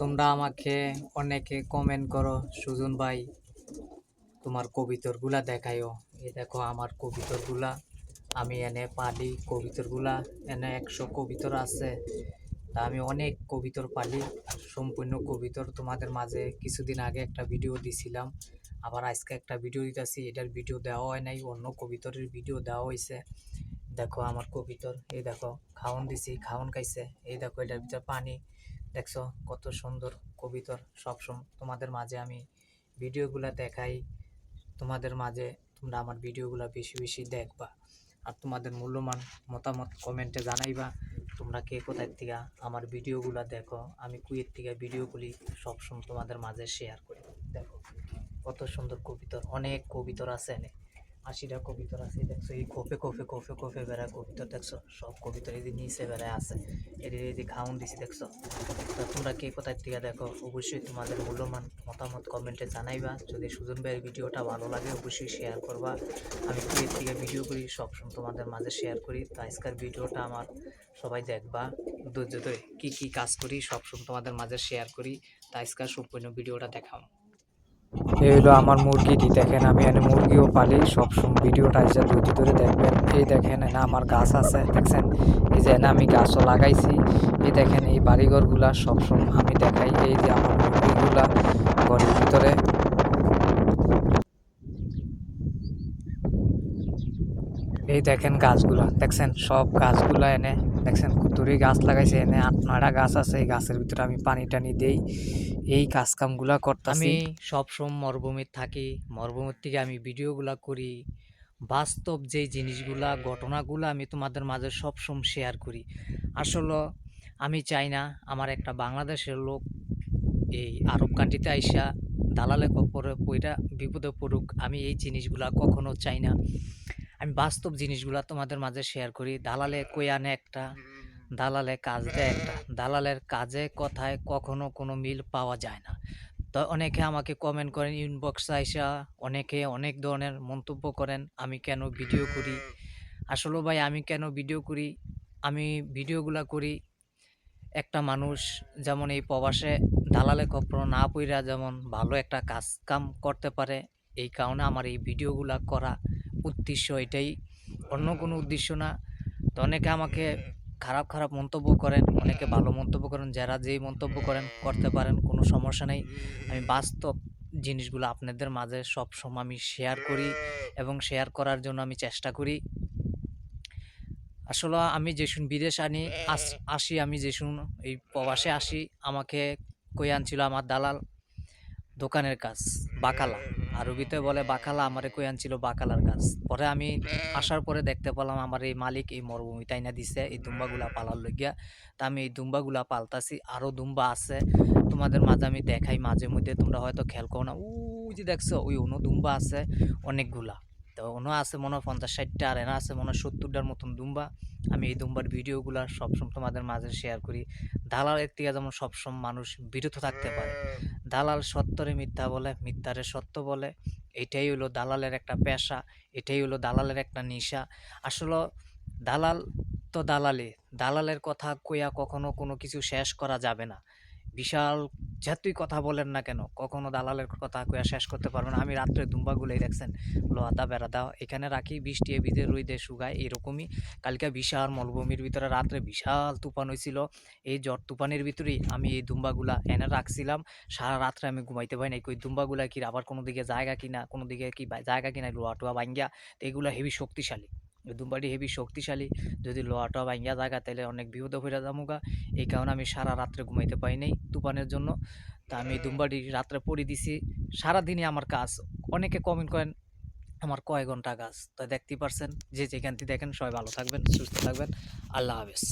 তোমরা আমাকে অনেকে কমেন্ট করো, সুজন ভাই তোমার কবিতরগুলা দেখাইও। এই দেখো আমার কবিতরগুলা, আমি এনে পালি কবিতরগুলা। এনে 100 কবিতর আছে। তা আমি অনেক কবিতর পালি, সম্পূর্ণ কবিতর তোমাদের মাঝে কিছুদিন আগে একটা ভিডিও দিছিলাম, আবার আজকে একটা ভিডিও দিতেছি। এটার ভিডিও দেওয়া হয় নাই, অন্য কবিতরের ভিডিও দেওয়া হয়েছে। দেখো আমার কবিতর, এই দেখো খাওন দিছি, খাওন খাইছে। এই দেখো এটার ভিতরে পানি, দেখছো কত সুন্দর কবিতর। সবসময় তোমাদের মাঝে আমি ভিডিওগুলা দেখাই, তোমাদের মাঝে তোমরা আমার ভিডিওগুলো বেশি বেশি দেখবা, আর তোমাদের মূল্যবান মতামত কমেন্টে জানাইবা। তোমরা কে কোথায় থেকে আমার ভিডিওগুলো দেখো। আমি কুয়েত থেকে ভিডিও করি, সবসময় তোমাদের মাঝে শেয়ার করি। দেখো কত সুন্দর কবিতর, অনেক কবিতর আছে এনে, 80টা কবিতর আছে। দেখছো এই কফে কফে কফে কফে বেড়ায় কবিতর, দেখছো সব কবিতর এই যে নিচে বেড়ায় আছে। এদের এই যে খাউন দিছি, দেখছো। তো তোমরা কে কোথায় থেকে দেখো অবশ্যই তোমাদের মূল্যবান মতামত কমেন্টে জানাইবা। যদি সুজন ভাইয়ের ভিডিওটা ভালো লাগে অবশ্যই শেয়ার করবা। আমি কুয়েত থেকে ভিডিও করি, সবসময় তোমাদের মাঝে শেয়ার করি। তো আজকের ভিডিওটা আমার সবাই দেখবা, ধৈর্য ধরে কী কী কাজ করি সবসময় তোমাদের মাঝে শেয়ার করি। তো আজকের সম্পূর্ণ ভিডিওটা দেখাও। এই হলো আমার মুরগিটি, দেখেন আমি এনে মুরগিও পালি, সবসময় ভিডিওটা এসে ধৈর্য ধরে দেখবেন। এই দেখেন এনে আমার গাছ আছে, দেখছেন এই যে এনে আমি গাছও লাগাইছি। এই দেখেন এই বাড়িঘরগুলা সবসময় আমি দেখাই। এই যে আমার মুরগিগুলা ঘরের ভিতরে, এই দেখেন গাছগুলা, দেখছেন সব গাছগুলা এনে, দেখছেন কুতুরি গাছ লাগাইছে এনে 8-9টা গাছ আছে। এই গাছের ভিতরে আমি পানি টানি দেই, এই কাজ কামগুলা করতেছি। আমি সবসময় মরুভূমির থাকি, মরুভূমির থেকে আমি ভিডিওগুলা করি। বাস্তব যেই জিনিসগুলা ঘটনাগুলো আমি তোমাদের মাঝে সবসময় শেয়ার করি। আসলে আমি চাই না আমার একটা বাংলাদেশের লোক এই আরব কান্ট্রিতে আইসা দালালে কপরে পইরা বিপদে পড়ুক, আমি এই জিনিসগুলা কখনো চাই না। আমি বাস্তব জিনিসগুলা তোমাদের মাঝে শেয়ার করি। দালালে কই আনে একটা, দালালে কাজ দেয় একটা, দালালের কাজে কথায় কখনো কোনো মিল পাওয়া যায় না। তো অনেকে আমাকে কমেন্ট করেন ইনবক্সে আইসা, অনেকে অনেক ধরনের মন্তব্য করেন আমি কেন ভিডিও করি। আসলে ভাই আমি কেন ভিডিও করি, আমি ভিডিওগুলা করি একটা মানুষ যেমন এই প্রবাসে দালালে খপ্পর না পইরা যেমন ভালো একটা কাজ কাম করতে পারে। এই কারণে আমার এই ভিডিওগুলা করা উদ্দেশ্য এটাই, অন্য কোনো উদ্দেশ্য না। তো অনেকে আমাকে খারাপ খারাপ মন্তব্য করেন, অনেকে ভালো মন্তব্য করেন, যারা যেই মন্তব্য করেন করতে পারেন, কোনো সমস্যা নেই। আমি বাস্তব জিনিসগুলো আপনাদের মাঝে সবসময় আমি শেয়ার করি এবং শেয়ার করার জন্য আমি চেষ্টা করি। আসলে আমি যেসুন বিদেশ আসি, আমি যেসুন এই প্রবাসে আসি, আমাকে কই আনছিল আমার দালাল দোকানের কাজ, বাকালা আরবিতে বলে বাকালা, আমারে কই আনছিল বাকালার কাজ। পরে আমি আসার পরে দেখতে পেলাম আমার এই মালিক এই মরুভূমি তাইনা দিছে এই দুম্বাগুলা পালার লইগিয়া। তা আমি এই দুম্বাগুলা পালতাছি, আরও দুম্বা আছে তোমাদের মাঝে আমি দেখাই মাঝে মধ্যে, তোমরা হয়তো খেয়াল করো না। ওই যে দেখছো ওই অন্য দুম্বা আছে অনেকগুলা, তো অন্য আছে মনে হয় 50-60টা, আর এনা আছে মনে হয় 70টার মতন দুম্বা। আমি এই দুম্বার ভিডিওগুলা সবসময় তোমাদের মাঝে শেয়ার করি। দালালের থেকে যেমন সবসময় মানুষ বিরত থাকতে পারে, দালাল সত্যরে মিথ্যা বলে, মিথ্যারে সত্য বলে, এটাই হলো দালালের একটা পেশা, এটাই হলো দালালের একটা নেশা। আসলে দালাল তো দালালি, দালালের কথা কইয়া কখনো কোনো কিছু শেষ করা যাবে না। বিশাল যতই কথা বলেন না কেন কখনো দালালের কথা কইয়া শেষ করতে পারবে না। আমি রাত্রে দুম্বাগুলোই দেখছেন লোহাতা বেড়া দাও এখানে রাখি, বৃষ্টি ভিজে রইদে শুকায়, এরকমই। কালকে বিশাল মরুভূমির ভিতরে রাত্রে বিশাল তুফান হয়েছিল, এই ঝড় তুফানের ভিতরেই আমি এই দুম্বাগুলা এনে রাখছিলাম। সারা রাত্রে আমি ঘুমাইতে পারি নাই, কই দুম্বাগুলা কি আবার কোনো দিকে জায়গা কিনা, কোনো দিকে কি জায়গা কিনা লোহা টোয়া ভাঙ্গিয়া, তো এগুলো হেভি শক্তিশালী, এই দুম্বাটি হেভি শক্তিশালী। যদি লোহাটা ভাঙ্গিয়া জায়গা তাহলে অনেক বিপদে পড়ে যামুগা। এই কারণে আমি সারা রাত্রে ঘুমাইতে পারি নাই তুফানের জন্য। তা আমি এই দুম্বাটি রাত্রে পড়ে দিছি, সারাদিনই আমার কাজ। অনেকে কমেন্ট করেন আমার কয় ঘন্টা কাজ, তো দেখতেই পারছেন। যে যেখান থেকে দেখেন সবাই ভালো থাকবেন, সুস্থ থাকবেন। আল্লাহ হাফেজ।